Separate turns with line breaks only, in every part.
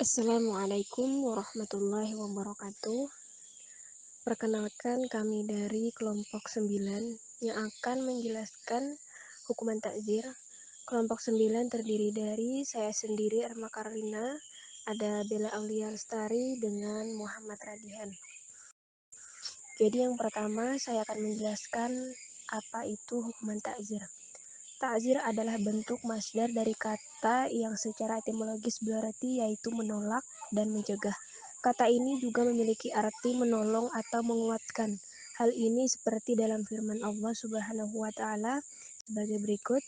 Assalamualaikum warahmatullahi wabarakatuh. Perkenalkan, kami dari kelompok 9 yang akan menjelaskan hukuman takzir. Kelompok 9 terdiri dari saya sendiri, Erma Karlina, ada Bella Aulia Lestari dengan Muhammad Radihan. Jadi yang pertama saya akan menjelaskan apa itu hukuman takzir. Ta'zir adalah bentuk masdar dari kata yang secara etimologis berarti yaitu menolak dan mencegah. Kata ini juga memiliki arti menolong atau menguatkan. Hal ini seperti dalam firman Allah Subhanahu wa taala sebagai berikut.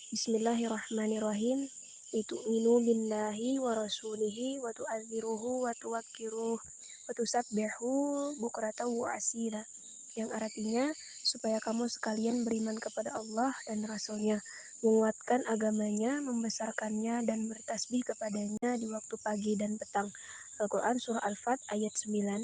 Bismillahirrahmanirrahim. Itu'minu billahi wa rasulihi wa tu'adziruhu wa tuwakkiruh wa tusabbihu bukratan wa asila. Yang artinya supaya kamu sekalian beriman kepada Allah dan Rasul-Nya, menguatkan agamanya, membesarkannya dan bertasbih kepadanya di waktu pagi dan petang. Al-Quran Surah Al-Fat ayat 9.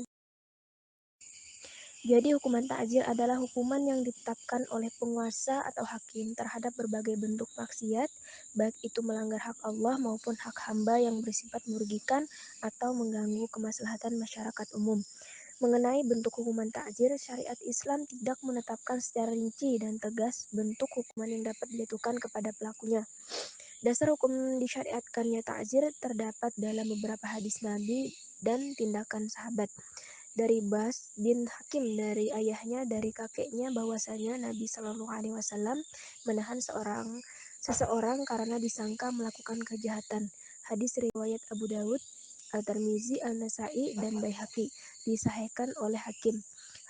Jadi hukuman ta'zir adalah hukuman yang ditetapkan oleh penguasa atau hakim terhadap berbagai bentuk maksiat, baik itu melanggar hak Allah maupun hak hamba yang bersifat merugikan atau mengganggu kemaslahatan masyarakat umum. Mengenai bentuk hukuman ta'zir, syariat Islam tidak menetapkan secara rinci dan tegas bentuk hukuman yang dapat dijatuhkan kepada pelakunya. Dasar hukum disyariatkannya ta'zir terdapat dalam beberapa hadis Nabi dan tindakan sahabat. Dari Bas bin Hakim dari ayahnya dari kakeknya bahwasanya Nabi Shallallahu Alaihi Wasallam menahan seseorang karena disangka melakukan kejahatan. Hadis riwayat Abu Dawud, At-Tirmizi, An-Nasai dan Baihaqi, disahihkan oleh Hakim.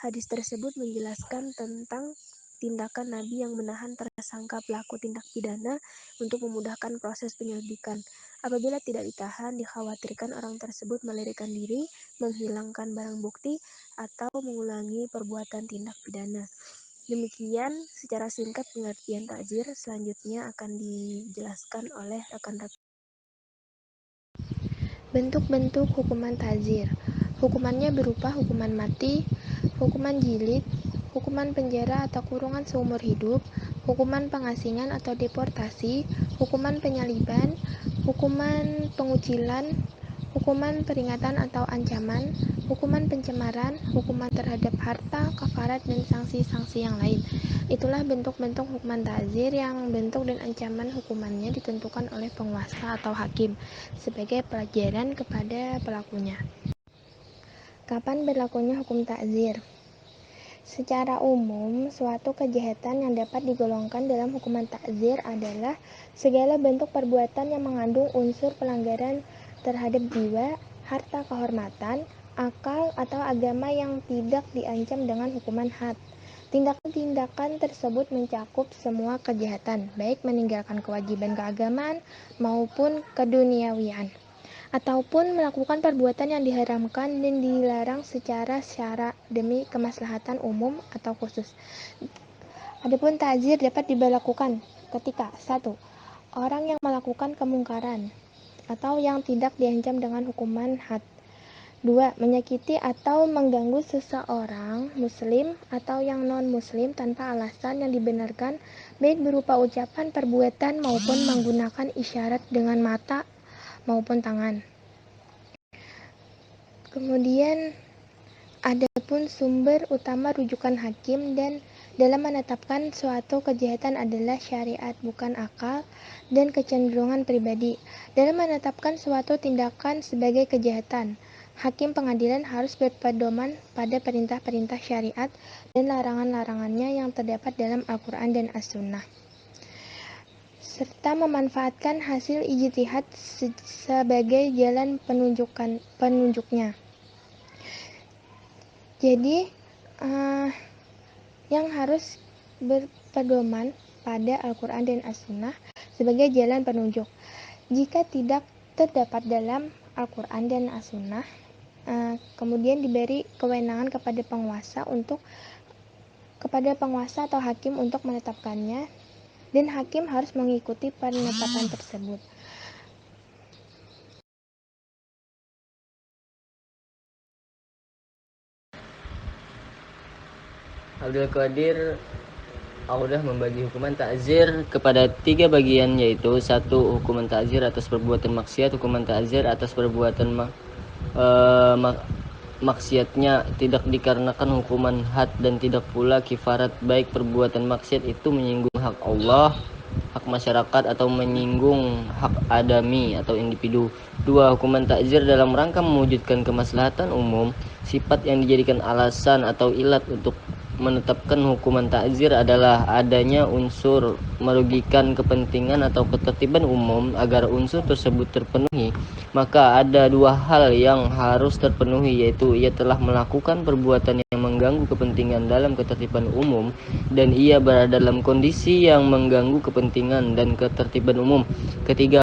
Hadis tersebut menjelaskan tentang tindakan Nabi yang menahan tersangka pelaku tindak pidana untuk memudahkan proses penyelidikan. Apabila tidak ditahan, dikhawatirkan orang tersebut melarikan diri, menghilangkan barang bukti, atau mengulangi perbuatan tindak pidana. Demikian secara singkat pengertian takzir. Selanjutnya akan dijelaskan oleh rekan-rekan.
Bentuk-bentuk hukuman takzir. Hukumannya berupa hukuman mati, hukuman jilid, hukuman penjara atau kurungan seumur hidup, hukuman pengasingan atau deportasi, hukuman penyaliban, hukuman pengucilan, hukuman peringatan atau ancaman, hukuman pencemaran, hukuman terhadap harta, kafarat, dan sanksi-sanksi yang lain. Itulah bentuk-bentuk hukuman takzir yang bentuk dan ancaman hukumannya ditentukan oleh penguasa atau hakim sebagai pelajaran kepada pelakunya. Kapan berlakunya hukum takzir? Secara umum, suatu kejahatan yang dapat digolongkan dalam hukuman takzir adalah segala bentuk perbuatan yang mengandung unsur pelanggaran terhadap jiwa, harta kehormatan, akal, atau agama yang tidak diancam dengan hukuman had. Tindakan-tindakan tersebut mencakup semua kejahatan, baik meninggalkan kewajiban keagamaan maupun keduniawian, ataupun melakukan perbuatan yang diharamkan dan dilarang secara syara demi kemaslahatan umum atau khusus. Adapun takzir dapat diberlakukan ketika 1. Orang yang melakukan kemungkaran atau yang tidak diancam dengan hukuman had. 2. Menyakiti atau mengganggu seseorang muslim atau yang non-muslim tanpa alasan yang dibenarkan, baik berupa ucapan, perbuatan, maupun menggunakan isyarat dengan mata maupun tangan. Kemudian adapun sumber utama rujukan hakim dan dalam menetapkan suatu kejahatan adalah syariat, bukan akal dan kecenderungan pribadi. Dalam menetapkan suatu tindakan sebagai kejahatan, hakim pengadilan harus berpedoman pada perintah-perintah syariat dan larangan-larangannya yang terdapat dalam Al-Quran dan As-Sunnah, serta memanfaatkan hasil ijtihad sebagai jalan penunjuknya. Jadi, yang harus berpedoman pada Al-Quran dan As-Sunnah sebagai jalan penunjuk. Jika tidak terdapat dalam Al-Quran dan As-Sunnah, kemudian diberi kewenangan kepada penguasa atau hakim untuk menetapkannya, dan hakim harus mengikuti penetapan tersebut.
Abdul Qadir Aku udah membagi hukuman ta'zir kepada 3 bagian, yaitu 1. Hukuman ta'zir atas perbuatan maksiat. Hukuman ta'zir atas perbuatan maksiatnya tidak dikarenakan hukuman had, dan tidak pula kifarat, baik perbuatan maksiat itu menyinggung hak Allah, hak masyarakat, atau menyinggung hak adami atau individu. 2. Hukuman takzir dalam rangka mewujudkan kemaslahatan umum. Sifat yang dijadikan alasan atau ilat untuk menetapkan hukuman takzir adalah adanya unsur merugikan kepentingan atau ketertiban umum. Agar unsur tersebut terpenuhi, maka ada 2 hal yang harus terpenuhi, yaitu ia telah melakukan perbuatan yang mengganggu kepentingan dalam ketertiban umum, dan ia berada dalam kondisi yang mengganggu kepentingan dan ketertiban umum. Ketiga,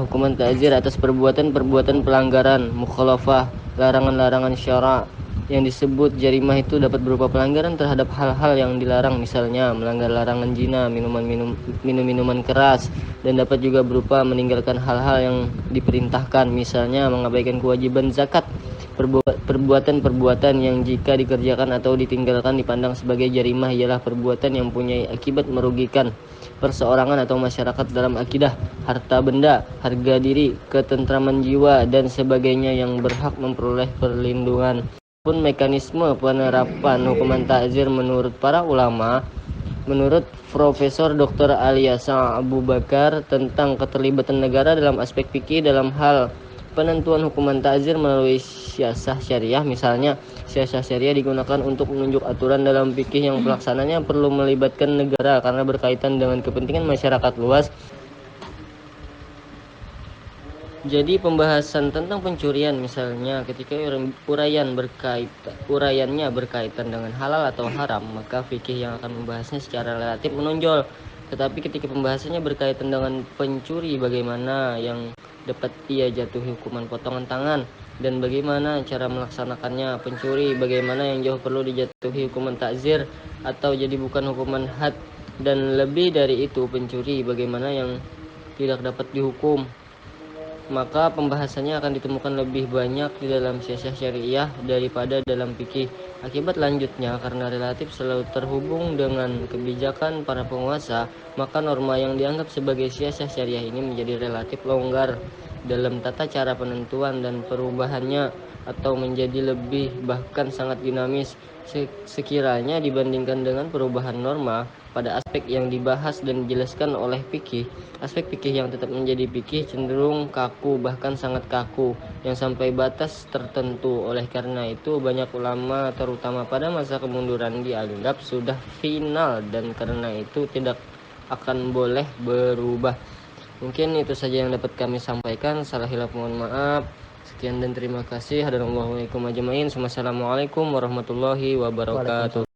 hukuman ta'zir atas perbuatan pelanggaran mukhalafah, larangan-larangan syara'. Yang disebut jarimah itu dapat berupa pelanggaran terhadap hal-hal yang dilarang, misalnya melanggar larangan zina, minuman keras, dan dapat juga berupa meninggalkan hal-hal yang diperintahkan, misalnya mengabaikan kewajiban zakat. Perbuatan-perbuatan yang jika dikerjakan atau ditinggalkan dipandang sebagai jarimah ialah perbuatan yang mempunyai akibat merugikan perseorangan atau masyarakat dalam akidah, harta benda, harga diri, ketentraman jiwa, dan sebagainya, yang berhak memperoleh perlindungan. Pun mekanisme penerapan hukuman ta'zir menurut para ulama, menurut Profesor Dr. Alyasa Abu Bakar tentang keterlibatan negara dalam aspek fikih dalam hal penentuan hukuman ta'zir melalui siasah syariah. Misalnya, siasah syariah digunakan untuk menunjuk aturan dalam fikih yang pelaksananya perlu melibatkan negara karena berkaitan dengan kepentingan masyarakat luas. Jadi pembahasan tentang pencurian, misalnya ketika uraiannya berkaitan dengan halal atau haram, maka fikih yang akan membahasnya secara relatif menonjol. Tetapi ketika pembahasannya berkaitan dengan pencuri, bagaimana yang dapat ia jatuhi hukuman potongan tangan, dan bagaimana cara melaksanakannya. Pencuri bagaimana yang jauh perlu dijatuhi hukuman takzir atau jadi bukan hukuman had, dan lebih dari itu pencuri bagaimana yang tidak dapat dihukum. Maka pembahasannya akan ditemukan lebih banyak di dalam siasah syariah daripada dalam fikih. Akibat lanjutnya, karena relatif selalu terhubung dengan kebijakan para penguasa, maka norma yang dianggap sebagai siasah syariah ini menjadi relatif longgar dalam tata cara penentuan dan perubahannya, atau menjadi lebih bahkan sangat dinamis sekiranya dibandingkan dengan perubahan norma pada aspek yang dibahas dan dijelaskan oleh fikih. Aspek fikih yang tetap menjadi fikih cenderung kaku, bahkan sangat kaku, yang sampai batas tertentu. Oleh karena itu, banyak ulama terutama pada masa kemunduran dianggap sudah final, dan karena itu tidak akan boleh berubah. Mungkin itu saja yang dapat kami sampaikan. Salah hilaf mohon maaf. Sekian dan terima kasih. Assalamualaikum warahmatullahi wabarakatuh.